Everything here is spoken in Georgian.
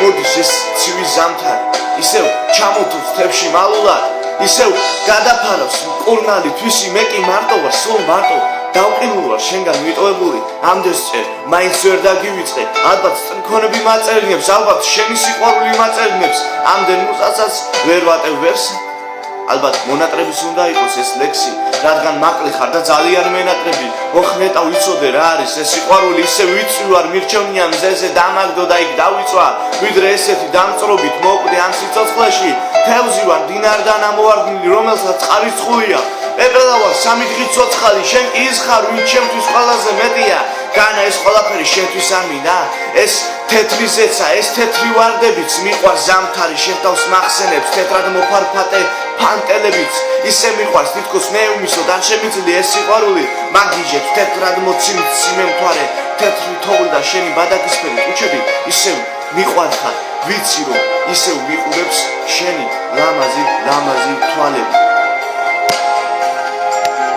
მოდის ეს ცივი ზამთარი ისევ ჩამოთვლს თებში მალულად ისევ გადაფარავს მკურნალი თვისი მე კი მარტო ვარ სულ მარტო დავყინულ ვარ შენგან მიტოვებული ამდენს წერ მაინც ვერ დაგივიწყე ალბათ მქონები მაწერინებს ალბათ შენი სიყვარული მაწერინებს ამდენ მუზასაც ვერ ვატევ ვერსად ალბათ მონატრების უნდა იყოს ეს ლექსი რადგან მაკლი ხარ და ძალიან მენატრები მოხნეტა ვიცოდე რა არის ეს სიყვარული ისე ვიწვი ვარ მირჩევნია მზეზე დამაგდო და იქ დავიწვა ვიდრე ესეთი დამწრობით მოვკვდი ამ სიცოცხლეში თევზი ვარ დინარიდან ამოვარდნილი რომელსაც წყარიცხულია პეპელა ვარ სამი დღით ცოცხალი შენ კი ის ხარ ვინც ჩემთვის ყველაზე მეტია განა ეს ყველაფერი შენთვის არ მინდა ეს თეთრი ზეცა ეს თეთრი ვარდებიც მიყვარს ზამთარი შენ თავს მახსენებს თეთრად მოფარფატე ფანტელებიც ისე მიყვარს თითქოს მე უმისოდ არ შემიძლია ეს სიყვარული მაგიჟებს თეთრად მოციმით სიმემთვარე თეთრი თოვლი და შენი ბადაკისფერი კუჩები ისევ მიყვარხარ ვიცი რომ ისევ მიყურებს შენი ლამაზი თვალები